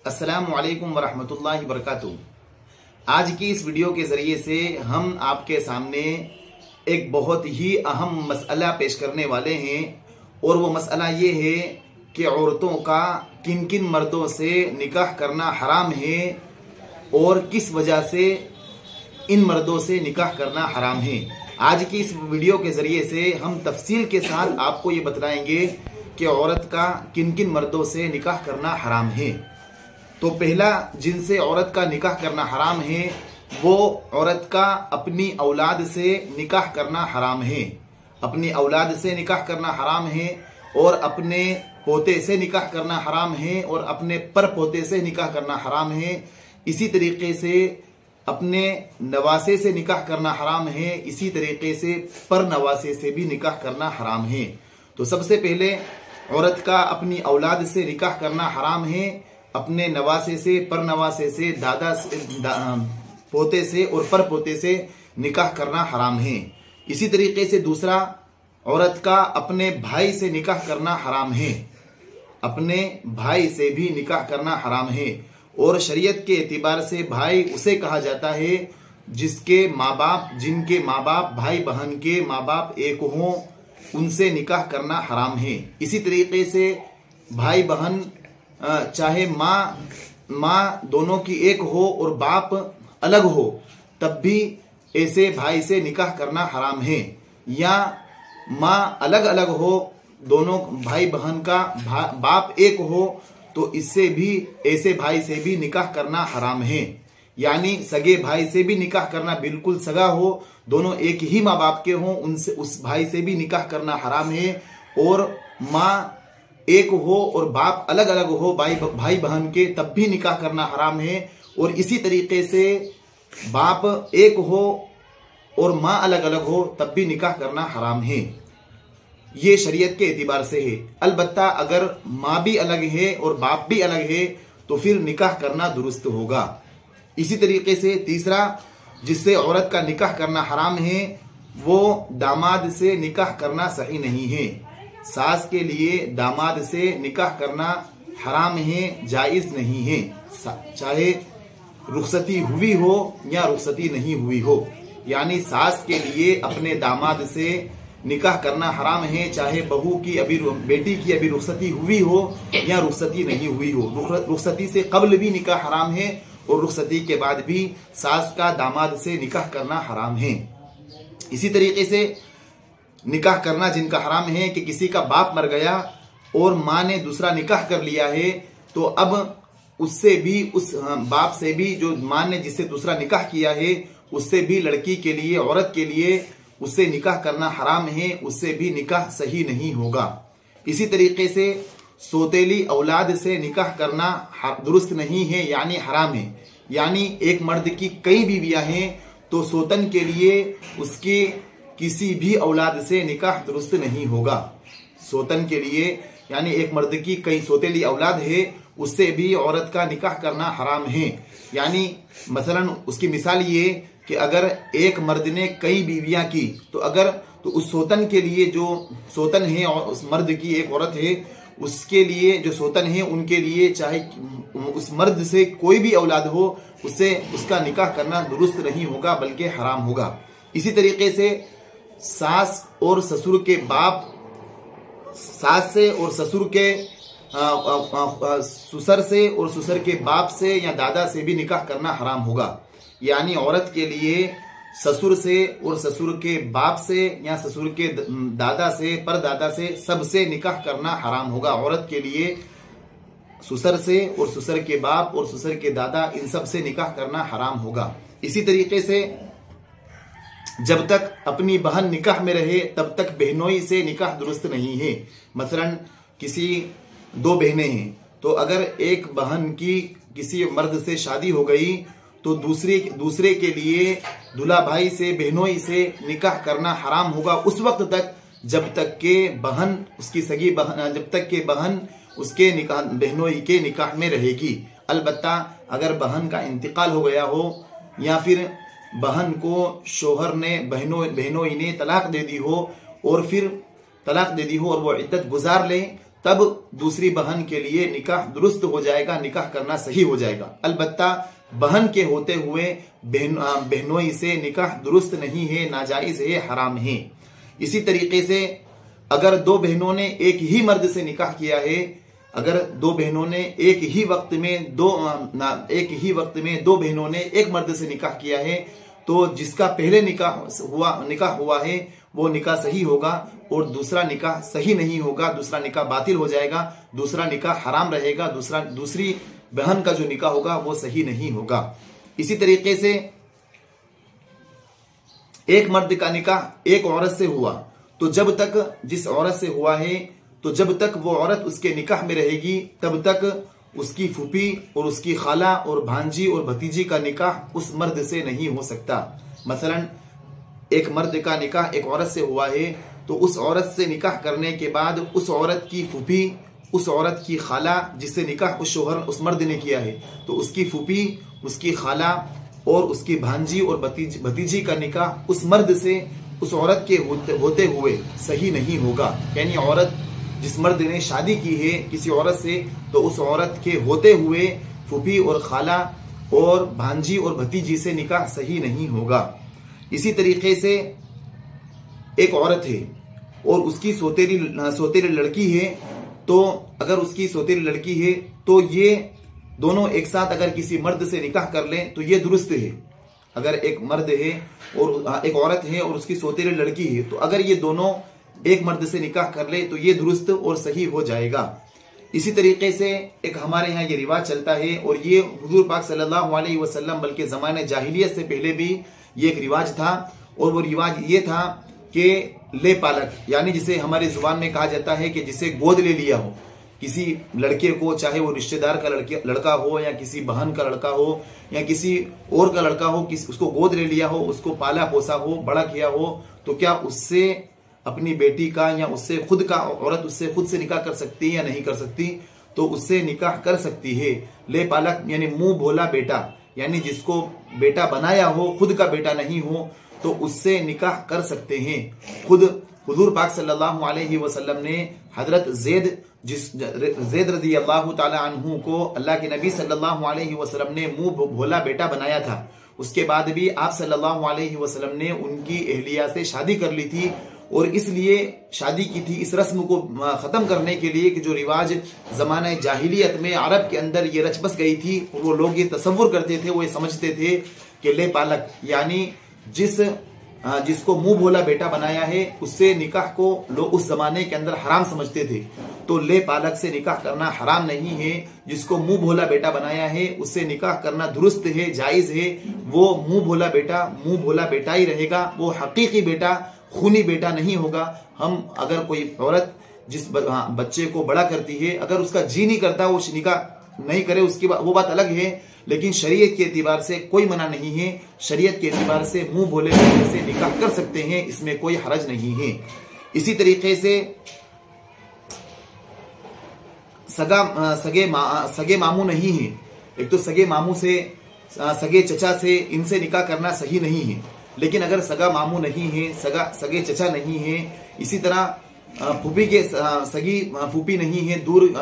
अस्सलामु अलैकुम वरहमतुल्लाहि वबरकातुहू। आज की इस वीडियो के ज़रिए से हम आपके सामने एक बहुत ही अहम मसला पेश करने वाले हैं और वो मसला ये है कि औरतों का किन किन मर्दों से निकाह करना हराम है और किस वजह से इन मर्दों से निकाह करना हराम है। आज की इस वीडियो के ज़रिए से हम तफसील के साथ आपको ये बतलाएंगे कि औरत का किन किन मर्दों से निकाह करना हराम है। तो पहला जिनसे औरत का निकाह करना हराम है वो औरत का अपनी औलाद से निकाह करना हराम है। अपनी औलाद से निकाह करना हराम है और अपने पोते से निकाह करना हराम है और अपने पर पोते से निकाह करना हराम है। इसी तरीके से अपने नवासे से निकाह करना हराम है। इसी तरीके से पर नवासे से भी निकाह करना हराम है। तो सबसे पहले औरत का अपनी औलाद से निकाह करना हराम है। अपने नवासे से, पर नवासे से, दादा से, पोते से और पर पोते से निकाह करना हराम है। इसी तरीके से दूसरा, औरत का अपने भाई से निकाह करना हराम है। अपने भाई से भी निकाह करना हराम है और शरीयत के एतबार से भाई उसे कहा जाता है जिनके माँ बाप भाई बहन के माँ बाप एक हों, उनसे निकाह करना हराम है। इसी तरीके से भाई बहन चाहे माँ दोनों की एक हो और बाप अलग हो, तब भी ऐसे भाई से निकाह करना हराम है। या माँ अलग अलग हो, दोनों भाई बहन का बाप एक हो, तो इससे भी ऐसे भाई से भी निकाह करना हराम है। यानी सगे भाई से भी निकाह करना, बिल्कुल सगा हो, दोनों एक ही माँ बाप के हों, उनसे उस भाई से भी निकाह करना हराम है। और माँ एक हो और बाप अलग अलग हो भाई बहन के, तब भी निकाह करना हराम है। और इसी तरीके से बाप एक हो और माँ अलग अलग हो, तब भी निकाह करना हराम है। ये शरीयत के एतबार से है। अलबत्ता अगर माँ भी अलग है और बाप भी अलग है तो फिर निकाह करना दुरुस्त होगा। इसी तरीके से तीसरा जिससे औरत का निकाह करना हराम है वो दामाद से निकाह करना सही नहीं है। सास के लिए दामाद से निकाह करना हराम है, जायज़ नहीं है, चाहे रुखसती हुई हो या रुखसती नहीं हुई हो। यानी सास के लिए अपने दामाद से निकाह करना हराम है, चाहे बहू की बेटी की अभी रुखसती हुई हो या रुखसती नहीं हुई हो। रुखसती से कब्ल भी निकाह हराम है और रुखसती के बाद भी सास का दामाद से निकाह करना हराम है। इसी तरीके से निकाह करना जिनका हराम है कि किसी का बाप मर गया और माँ ने दूसरा निकाह कर लिया है, तो अब उससे भी, उस बाप से भी, जो माँ ने जिससे दूसरा निकाह किया है, उससे भी लड़की के लिए, औरत के लिए उससे निकाह करना हराम है, उससे भी निकाह सही नहीं होगा। इसी तरीके से सौतेली औलाद से निकाह करना दुरुस्त नहीं है, यानी हराम है। यानी एक मर्द की कई बीवियां हैं तो सौतन के लिए उसके किसी भी औलाद से निकाह दुरुस्त नहीं होगा। सौतन के लिए यानी एक मर्द की कई सौतेली औलाद है, उससे भी औरत का निकाह करना हराम है। यानी मसलन उसकी मिसाल ये कि अगर एक मर्द ने कई बीवियां की तो उस सौतन के लिए, जो सौतन है और उस मर्द की एक औरत है, उसके लिए जो सौतन है उनके लिए चाहे उस मर्द से कोई भी औलाद हो, उससे उसका निकाह करना दुरुस्त नहीं होगा बल्कि हराम होगा। इसी तरीके से सास और ससुर के बाप, सास से और ससुर के ससुर से और ससुर के बाप से या दादा से भी निकाह करना हराम होगा। यानी औरत के लिए ससुर से और ससुर के बाप से या ससुर के दादा से, परदादा से, सबसे निकाह करना हराम होगा। औरत के लिए ससुर से और ससुर के बाप और ससुर के दादा, इन सब से निकाह करना हराम होगा। इसी तरीके से जब तक अपनी बहन निकाह में रहे तब तक बहनोई से निकाह दुरुस्त नहीं है। मसलन किसी दो बहनें हैं तो अगर एक बहन की किसी मर्द से शादी हो गई तो दूसरे के लिए दूल्हा भाई से, बहनोई से निकाह करना हराम होगा उस वक्त तक जब तक के बहन, उसकी सगी बहन, जब तक के बहन उसके निकाह, बहनोई के निकाह में रहेगी। अलबत्ता अगर बहन का इंतकाल हो गया हो या फिर बहन को शोहर ने, बहनोई ने तलाक दे दी हो और फिर तलाक दे दी हो और वो इद्दत गुजार ले, तब दूसरी बहन के लिए निकाह दुरुस्त हो जाएगा, निकाह करना सही हो जाएगा। अलबत्ता बहन के होते हुए बहनोई से निकाह दुरुस्त नहीं है, नाजायज है, हराम है। इसी तरीके से अगर दो बहनों ने एक ही मर्द से निकाह किया है, अगर दो बहनों ने एक ही वक्त में दो बहनों ने एक मर्द से निकाह किया है, तो जिसका पहले निकाह हुआ है वो निकाह सही होगा और दूसरा निकाह सही नहीं होगा, दूसरा निकाह बातिल हो जाएगा, दूसरा निकाह हराम रहेगा, दूसरी बहन का जो निकाह होगा वो सही नहीं होगा। इसी तरीके से एक मर्द का निकाह एक औरत से हुआ, तो जब तक जिस औरत से हुआ है, तो जब तक वो औरत उसके निकाह में रहेगी तब तक उसकी फूफी और उसकी खाला और भांजी और भतीजी का निकाह उस मर्द से नहीं हो सकता। मसलन एक मर्द का निकाह एक औरत से हुआ है, तो उस औरत से निकाह करने के बाद उस औरत की फूफी, उस औरत की खाला जिससे निकाह उस मर्द ने किया है, तो उसकी फूफी, उसकी खाला और उसकी भांजी और भतीजी का निकाह उस मर्द से उस औरत के होते हुए सही नहीं होगा। यानी औरत जिस मर्द ने शादी की है किसी औरत से, तो उस औरत के होते हुए फूफी और खाला और भांजी और भतीजी से निकाह सही नहीं होगा। इसी तरीके से एक औरत है और उसकी सोतेली लड़की है, तो अगर उसकी सोतेली लड़की है तो ये दोनों एक साथ अगर किसी मर्द से निकाह कर लें तो ये दुरुस्त है। अगर एक मर्द है और एक औरत है और उसकी सोतेली लड़की है, तो अगर ये दोनों एक मर्द से निकाह कर ले तो ये दुरुस्त और सही हो जाएगा। इसी तरीके से एक हमारे यहाँ ये रिवाज चलता है, और ये हुजूर पाक सल्लल्लाहु अलैहि वसल्लम बल्कि ज़माने जाहिलियत से पहले भी ये एक रिवाज था, और वो रिवाज ये था कि ले पालक, यानी जिसे हमारी जुबान में कहा जाता है कि जिसे गोद ले लिया हो किसी लड़के को, चाहे वो रिश्तेदार का लड़का हो या किसी बहन का लड़का हो या किसी और का लड़का हो, उसको गोद ले लिया हो, उसको पाला पोसा हो, बड़ा किया हो, तो क्या उससे अपनी बेटी का या उससे खुद का औरत उससे खुद से निकाह कर सकती है या नहीं कर सकती? तो उससे निकाह कर सकती है। ले पालक यानी मुंह भोला बेटा, यानी जिसको बेटा बनाया हो, खुद का बेटा नहीं हो, तो उससे निकाह कर सकते हैं। खुद हुजूर पाक सल्लल्लाहु अलैहि वसल्लम ने हजरत ज़ैद रज़ी अल्लाह ताला अन्हु को अल्लाह के नबी सल्लल्लाहु अलैहि वसल्लम ने मुंह भोला बेटा बनाया था। उसके बाद भी आप सल्लल्लाहु अलैहि वसल्लम ने उनकी अहलिया से शादी कर ली थी, और इसलिए शादी की थी इस रस्म को खत्म करने के लिए कि जो रिवाज जमाने जाहिलियत में अरब के अंदर ये रच बस गई थी, और वो लोग ये तसव्वुर करते थे, वो ये समझते थे कि ले पालक यानी जिसको मुंह भोला बेटा बनाया है उससे निकाह को लोग उस जमाने के अंदर हराम समझते थे। तो ले पालक से निकाह करना हराम नहीं है, जिसको मुंह भोला बेटा बनाया है उससे निकाह करना दुरुस्त है, जायज है। वो मुंह भोला बेटा ही रहेगा, वो हकीकी बेटा, खूनी बेटा नहीं होगा। हम अगर कोई औरत जिस बच्चे को बड़ा करती है, अगर उसका जी नहीं करता वो निकाह नहीं करे, उसकी वो बात अलग है, लेकिन शरीयत के एतबार से कोई मना नहीं है। शरीयत के एतबार से मुंह भोले बेटे से निकाह कर सकते हैं, इसमें कोई हरज नहीं है। इसी तरीके से सगे मामू नहीं है। एक तो सगे मामू से, सगे चचा से, इनसे निकाह करना सही नहीं है। लेकिन अगर सगा मामू नहीं है, सगे चचा नहीं है, इसी तरह फूफी के सगी फूफी नहीं है, दूर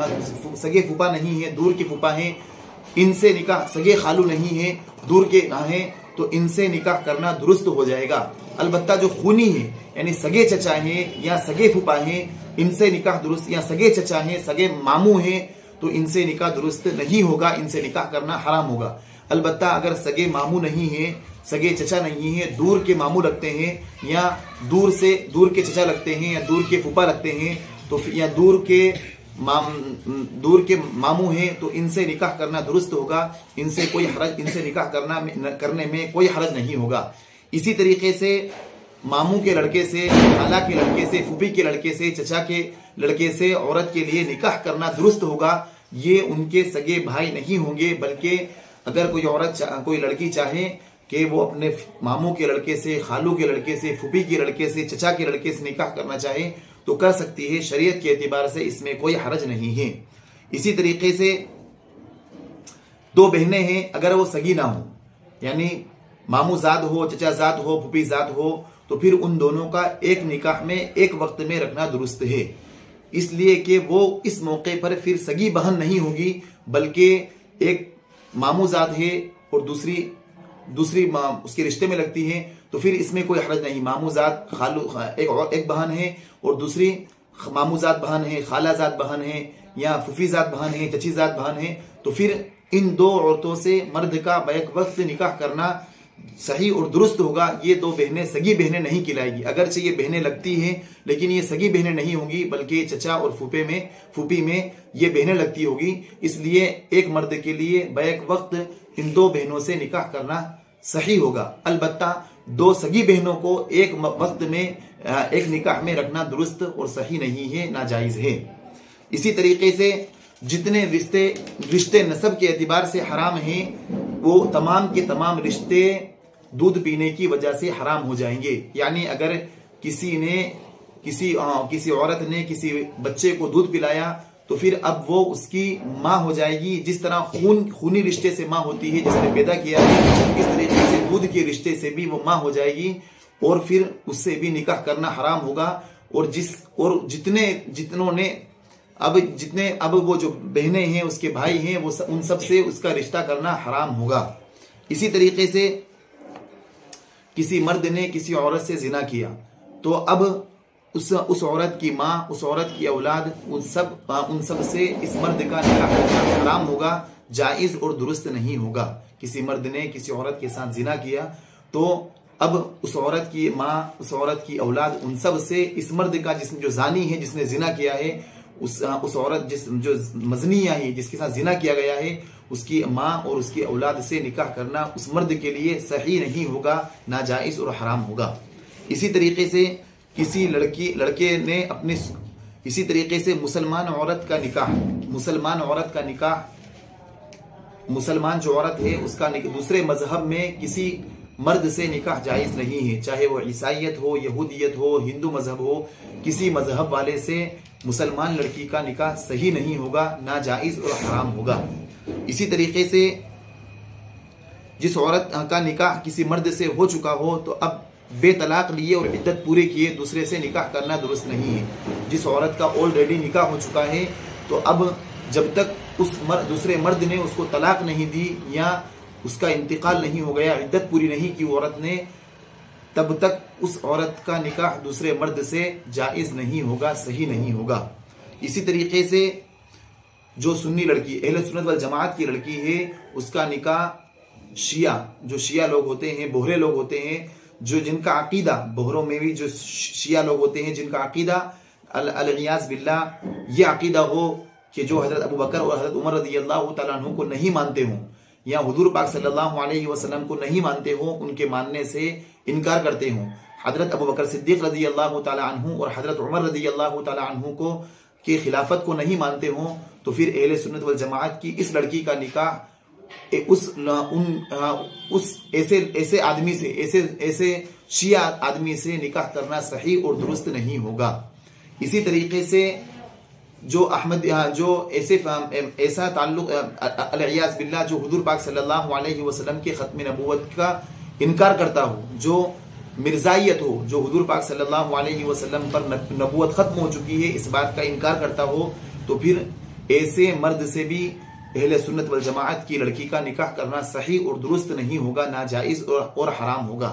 सगे फूफा नहीं है, दूर के फूफा हैं, इनसे निकाह, सगे खालू नहीं है, दूर के हैं, तो इनसे निकाह करना दुरुस्त हो जाएगा। अलबत्ता जो खूनी है यानी सगे चचा हैं या सगे फूफा हैं, इनसे निकाह दुरुस्त, या सगे चचा हैं, सगे मामू हैं, तो इनसे निकाह दुरुस्त नहीं होगा, इनसे निकाह करना हराम होगा। अलबत्ता अगर सगे मामू नहीं है, सगे चचा नहीं है, दूर के मामू लगते हैं, या दूर के चचा लगते हैं, या दूर के फूफा लगते हैं, तो या दूर के मामू हैं, तो इनसे निकाह करना दुरुस्त होगा। इनसे निकाह करने में कोई हरज नहीं होगा। इसी तरीके से मामू के लड़के से, खाला के लड़के से, फूफी के लड़के से, चचा के लड़के से औरत के लिए निकाह करना दुरुस्त होगा। ये उनके सगे भाई नहीं होंगे, बल्कि अगर कोई लड़की चाहे कि वो अपने मामू के लड़के से, खालू के लड़के से, फूफी के लड़के से, चचा के लड़के से निकाह करना चाहे तो कर सकती है। शरीयत के एतबार से इसमें कोई हरज नहीं है। इसी तरीके से दो बहनें हैं, अगर वो सगी ना हो, यानी मामू जाद हो, चचा जाद हो, फूफी जाद हो, तो फिर उन दोनों का एक निकाह में एक वक्त में रखना दुरुस्त है। इसलिए कि वो इस मौके पर फिर सगी बहन नहीं होगी, बल्कि एक मामूजात है और दूसरी उसके रिश्ते में लगती है, तो फिर इसमें कोई हरज नहीं। मामूजात खालू एक बहन है और दूसरी मामूजात बहन है, खालाजात बहन है, या फुफीजात बहन है, चचीजात बहन है, तो फिर इन दो औरतों से मर्द का बैक वक्त निकाह करना सही और दुरुस्त होगा। ये दो बहनें सगी बहनें नहीं कहलाएगी। अगरचे ये बहनें लगती हैं, लेकिन ये सगी बहनें नहीं होंगी, बल्कि चचा और फूफी में ये बहनें लगती होगी। इसलिए एक मर्द के लिए बैक वक्त इन दो बहनों से निकाह करना सही होगा। अलबत्ता दो सगी बहनों को एक वक्त में एक निकाह में रखना दुरुस्त और सही नहीं है, नाजायज है। इसी तरीके से जितने रिश्ते नसब के एतबार से हराम हैं, वो तमाम के तमाम रिश्ते दूध पीने की वजह से हराम हो जाएंगे। यानी अगर किसी औरत ने किसी बच्चे को दूध पिलाया, तो फिर अब वो उसकी माँ हो जाएगी। जिस तरह खूनी रिश्ते से माँ होती है जिसने पैदा किया है, इस तरीके से दूध के रिश्ते से भी वो माँ हो जाएगी, और फिर उससे भी निकाह करना हराम होगा। और जितने वो जो बहनें हैं, उसके भाई हैं, वो उन सब से उसका रिश्ता करना हराम होगा। इसी तरीके से किसी मर्द ने किसी औरत से जिना किया, तो अब उस औरत की माँ, उस औरत की औलाद, उन सब से इस मर्द का निकाह करना हराम होगा, जायज और दुरुस्त नहीं होगा। किसी मर्द ने किसी औरत के साथ जिना किया, तो अब उस औरत की माँ, उस औरत की औलाद, उन सब से इस मर्द का जो जानी है, जिसने जिना किया है, उस औरत जो मजनिया है, जिसके साथ जिना किया गया है, उसकी माँ और उसकी औलाद से निकाह करना उस मर्द के लिए सही नहीं होगा, नाजायज और हराम होगा। इसी तरीके से किसी लड़के ने इसी तरीके से मुसलमान जो औरत है उसका दूसरे मजहब में किसी मर्द से निकाह जायज नहीं है, चाहे वो ईसाइयत हो, यहूदियत हो, हिंदू मजहब हो, किसी मजहब वाले से मुसलमान लड़की का निकाह सही नहीं होगा, नाजायज और हराम होगा। इसी तरीके से जिस औरत का निकाह किसी मर्द से हो चुका हो, तो अब बेतलाक लिए और इद्दत पूरे किए दूसरे से निकाह करना दुरुस्त नहीं है। जिस औरत का ऑलरेडी निकाह हो चुका है, तो अब जब तक दूसरे मर्द ने उसको तलाक नहीं दी या उसका इंतकाल नहीं हो गया, इद्दत पूरी नहीं की औरत ने, तब तक उस औरत का निकाह दूसरे मर्द से जायज नहीं होगा, सही नहीं होगा। इसी तरीके से जो सुन्नी लड़की, अहले सुन्नत वल जमात की लड़की है, उसका निकाह शिया लोग होते हैं, बोहरे लोग होते हैं, जिनका अकीदा, बोहरों में भी जो शिया लोग होते हैं जिनका अकीदा अल-इयाज़ बिल्लाह ये अकीदा हो कि जो हजरत अबू बकर और हजरत उमर रज़ियल्लाहु तआला अन्हु को नहीं मानते हों, या हुजूर पाक सल्लल्लाहु अलैहि वसल्लम को नहीं मानते हो, उनके मानने से इनकार करते हों, हजरत अबू बकर सिद्दीक रज़ियल्लाहु तआला अन्हु और हजरत उमर रज़ियल्लाहु तआला अन्हु को की खिलाफत को नहीं मानते हों, तो फिर अहले सुन्नत वल जमात की इस लड़की का निकाह ऐसे आदमी से, ऐसे शिया आदमी से निकाह करना सही और दुरुस्त नहीं होगा। इसी तरीके से जो ऐसा ताल्लुक अल-इयाज़ बिल्लाह जो हुजूर पाक सल्लल्लाहु अलैहि वसल्लम के खत्म नबूवत का इनकार करता हो, जो मिर्जाइयत हो, जो हुजूर पाक सल्लल्लाहु अलैहि वसल्लम पर नबूवत खत्म हो चुकी है, इस बात का इनकार करता हो, तो फिर ऐसे मर्द से भी अहले सुन्नत वल जमाअत की लड़की का निकाह करना सही और दुरुस्त नहीं होगा, नाजायज और हराम होगा।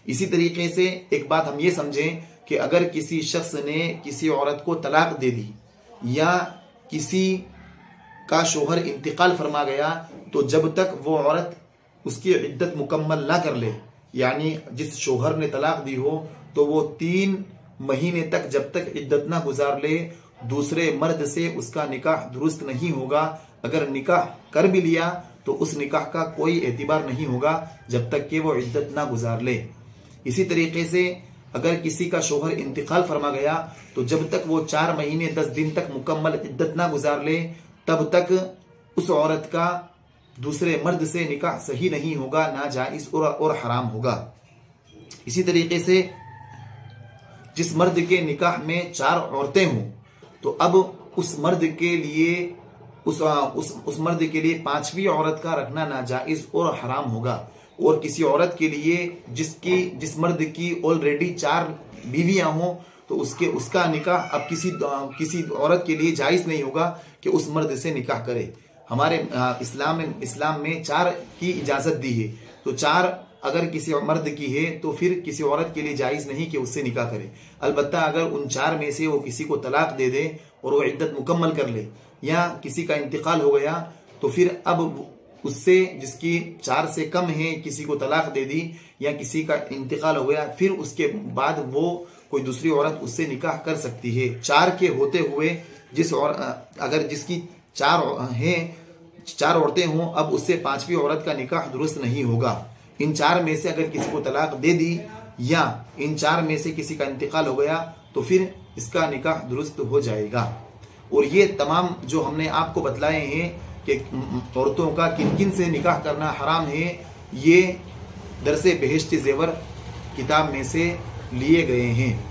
इसी तरीके से एक बात हम ये समझें कि अगर किसी शख्स ने किसी औरत को तलाक दे दी या किसी का शोहर इंतकाल फरमा गया, तो जब तक वो औरत उसकी इद्दत मुकम्मल ना कर ले, यानी जिस शोहर ने तलाक दी हो, तो वो 3 महीने तक जब तक इद्दत ना गुजार ले, दूसरे मर्द से उसका निकाह दुरुस्त नहीं होगा। अगर निकाह कर भी लिया तो उस निकाह का कोई एतबार नहीं होगा जब तक कि वो इद्दत ना गुजार ले। इसी तरीके से अगर किसी का शोहर इंतकाल फरमा गया, तो जब तक वो 4 महीने 10 दिन तक मुकम्मल इद्दत ना गुजार ले, तब तक उस औरत का दूसरे मर्द से निकाह सही नहीं होगा, नाजायज और हराम होगा। इसी तरीके से जिस मर्द के निकाह में 4 औरतें हों, तो अब उस मर्द के लिए उस मर्द के लिए 5वीं औरत का रखना नाजायज और हराम होगा। और किसी औरत के लिए जिस मर्द की ऑलरेडी 4 बीवियां हों, तो उसका निकाह अब किसी औरत के लिए जायज़ नहीं होगा कि उस मर्द से निकाह करे। हमारे इस्लाम में 4 की इजाज़त दी है, तो 4 अगर किसी मर्द की है तो फिर किसी औरत के लिए जायज़ नहीं कि उससे निकाह करे। अलबत्ता अगर उन 4 में से वो किसी को तलाक दे दे और वो इद्दत मुकम्मल कर ले या किसी का इंतकाल हो गया, तो फिर अब उससे जिसकी 4 से कम है किसी को तलाक दे दी या किसी का इंतकाल हो गया, फिर उसके बाद वो कोई दूसरी औरत उससे निकाह कर सकती है। 4 के होते हुए अगर जिसकी 4 औरतें हों, अब उससे 5वीं औरत का निकाह दुरुस्त नहीं होगा। इन 4 में से अगर किसी को तलाक दे दी या इन 4 में से किसी का इंतकाल हो गया तो फिर इसका निकाह दुरुस्त हो जाएगा। और ये तमाम जो हमने आपको बतलाए हैं कि औरतों का किन किन से निकाह करना हराम है, ये दरसे बहिश्त ज़ेवर किताब में से लिए गए हैं।